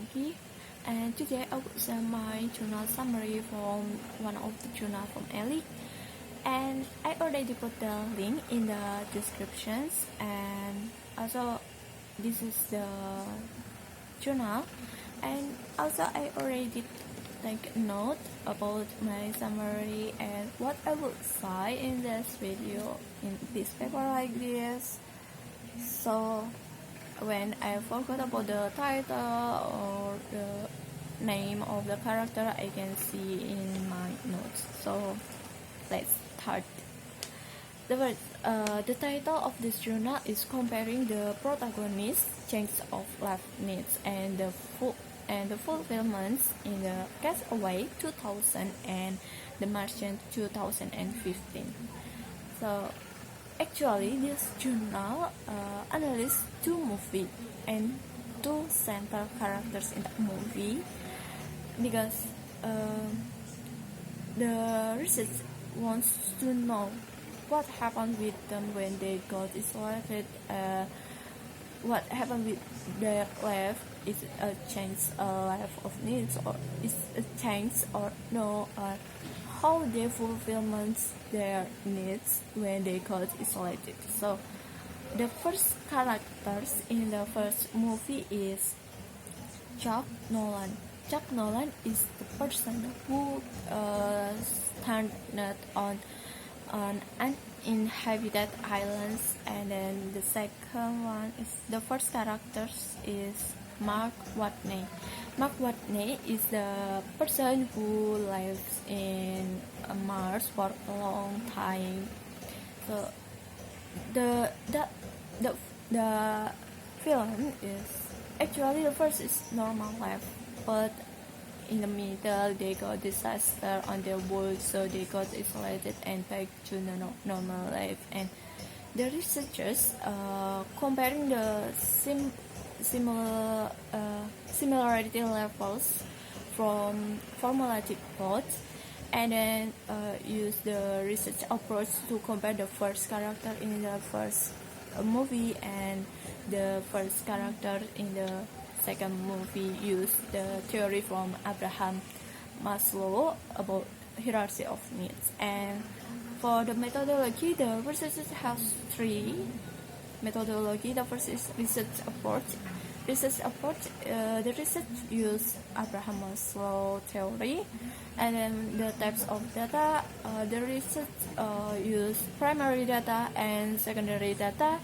Almaygi, and today I will share my journal summary from one of the journal from Ellie, and I already put the link in the descriptions, and also this is the journal, and also I already take note about my summary and what I will say in this video in this paper like this. So when I forgot about the title or the name of the character, I can see in my notes. So let's start. The title of this journal is comparing the protagonist's change of life needs and the fulfillments in the Castaway 2000 and The Martian 2015. So actually, this journal analyzes two movies and two central characters in the movie, because the research wants to know what happened with them when they got isolated, what happened with their life. Is a change life of needs, or is a change or no, or how they fulfillment their needs when they got isolated. So the first characters in the first movie is Chuck Nolan. Chuck Nolan is the person who stranded on uninhabited islands, and then the second one is the first characters is Mark Watney. Mark Watney is the person who lives in Mars for a long time. So the film is actually the first is normal life, but in the middle they got disaster on their world, so they got isolated and back to normal life. And the researchers comparing the similarity levels from formulated plots, and then use the research approach to compare the first character in the first movie and the first character in the second movie. Use the theory from Abraham Maslow about hierarchy of needs. And for the methodology, the research has three methodology. The first is research approach. The research use Abraham Maslow theory, and then the types of data. The research use primary data and secondary data.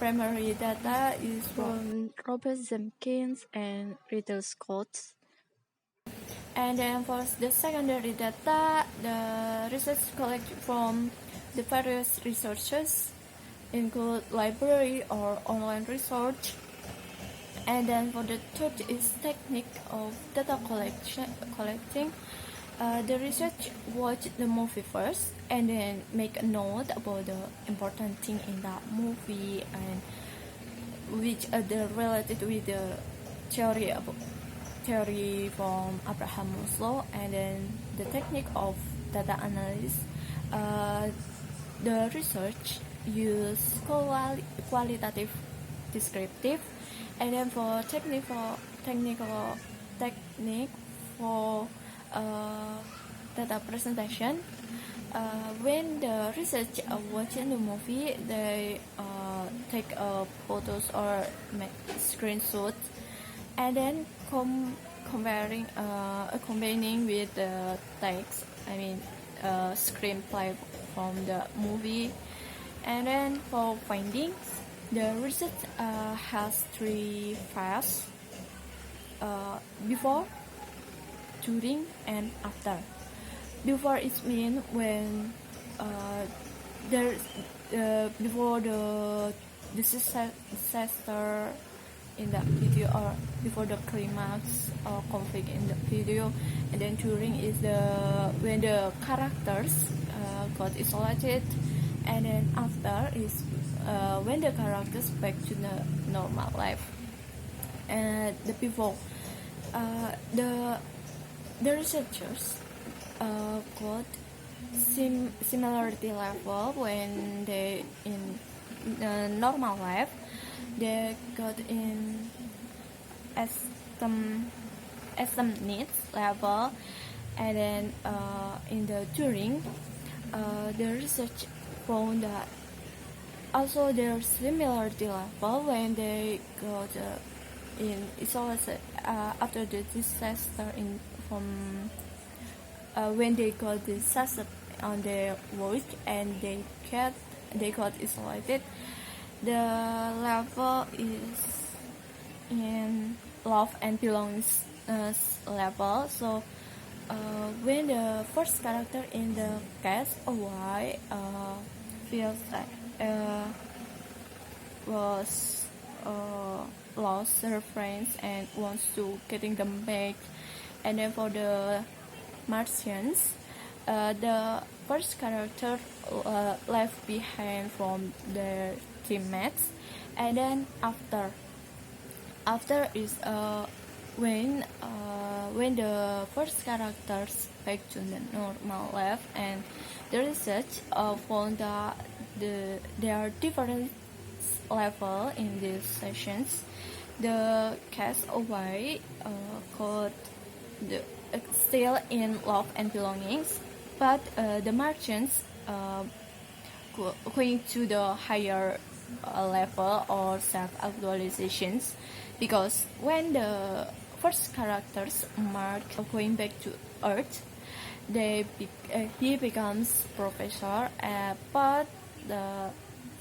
Primary data is from Robert Jenkins and Riddle Scott. And then for the secondary data, the research collected from the various resources include library or online research. And then for the third is technique of data collecting. The research watch the movie first and then make a note about the important thing in that movie, and which are the related with the theory from Abraham Maslow. And then the technique of data analysis. The research use qualitative, descriptive, and then for technique for data presentation. When the research watching the movie, they take photos or make screenshots, and then combining with the text, screenplay from the movie. And then for findings, the research has three phases: before, during, and after. Before is mean when before the disaster in the video, or before the climax or conflict in the video. And then during is when the characters got isolated, and then after is when the characters back to the normal life. And the before, the researchers got similarity level when they in normal life. They got in Esteem Esteem Need level, and then in the Turing, the research found that also there's similarity level when they got in isolation after the disaster from when they got disaster on their work and they got isolated. The level is in love and belongingness level. So when the first character in the case Y feels was lost her friends and wants to getting them back, and then for the Martians, the first character left behind from their teammates, and then after is when the first characters back to the normal life, and the research found that there are different level in these sessions. The cast away called still in love and belongings, but the merchants going to the higher level or self-actualizations, because when the first characters Mark going back to Earth, he becomes professor, but the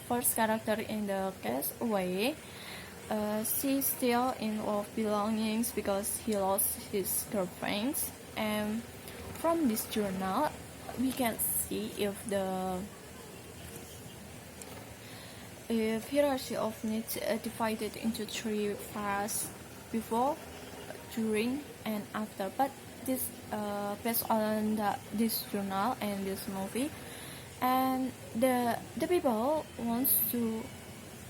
first character in the case way, she's still in love belongings because he lost his girlfriends. And from this journal we can see if hierarchy of needs divided into three phases: before, during, and after. But this based on this journal and this movie, and the people wants to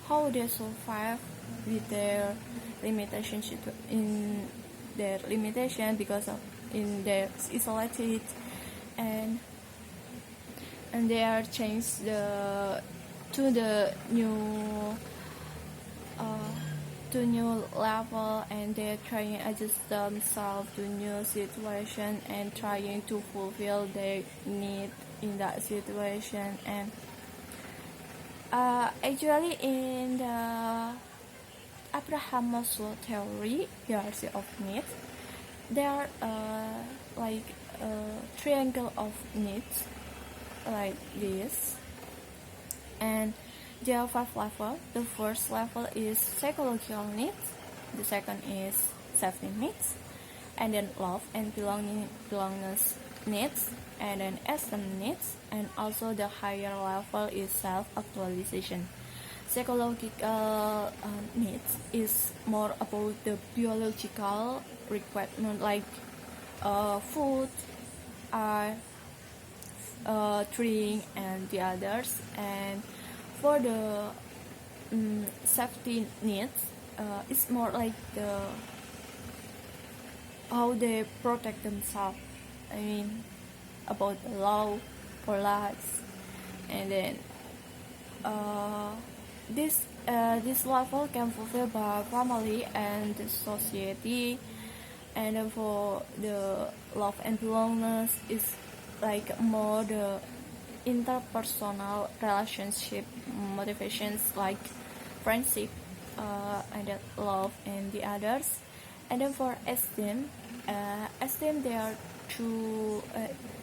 how they survive with their limitation because of in their isolated, and they are changed to the new level, and they're trying to adjust themselves to new situation and trying to fulfill their need in that situation. And actually in the Abraham Maslow theory, hierarchy of needs, there are like a triangle of needs like this, and there are 5 levels. The first level is psychological needs, the second is safety needs, and then love and belongingness needs, and then esteem needs, and also the higher level is self-actualization. Psychological needs is more about the biological requirement like food, drink, and the others. And for the safety needs, it's more like how they protect themselves. I mean, about the law for lives, and then this level can fulfilled by family and the society. And then for the love and belongingness is like more the interpersonal relationship motivations like friendship, and that love and the others. And then for esteem, they are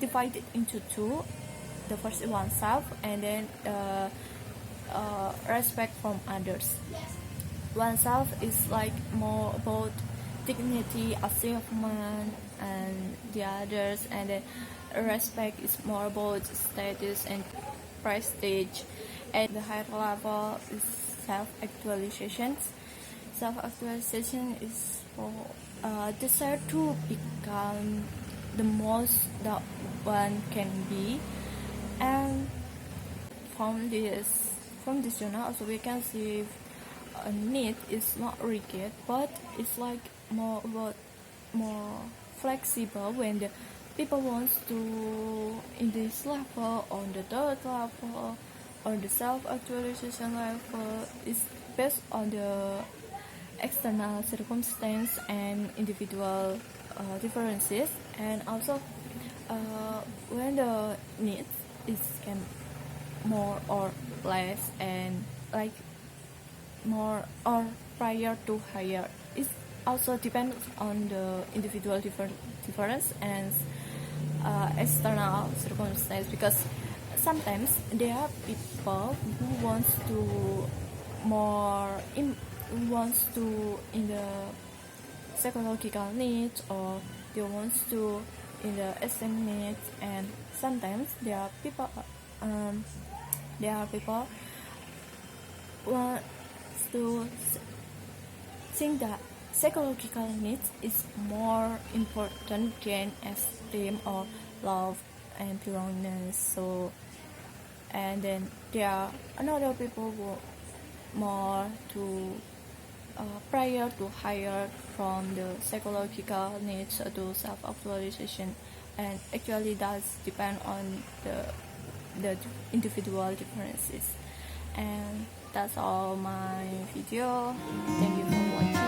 divided into two. The first is oneself, and then respect from others. Oneself is like more about dignity, achievement, and the others. And then respect is more about status and prestige. And the higher level is self-actualization. Self-actualization is for desire to become the most that one can be. And from this journal also we can see a need is not rigid, but it's like more flexible when the people wants to in this level, on the third level, or the self-actualization level. Is based on the external circumstance and individual differences, and also when the needs is more or less, and like more or prior to higher. It also depends on the individual difference and external circumstances, because sometimes there are people who wants to in the psychological needs, or they wants to in the esteem needs, and sometimes there are people want to think that psychological needs is more important than esteem or love and belongingness. So, and then there are another people who more to prior to higher from the psychological needs to self-actualization, and actually does depend on the individual differences. And that's all my video. Thank you for watching.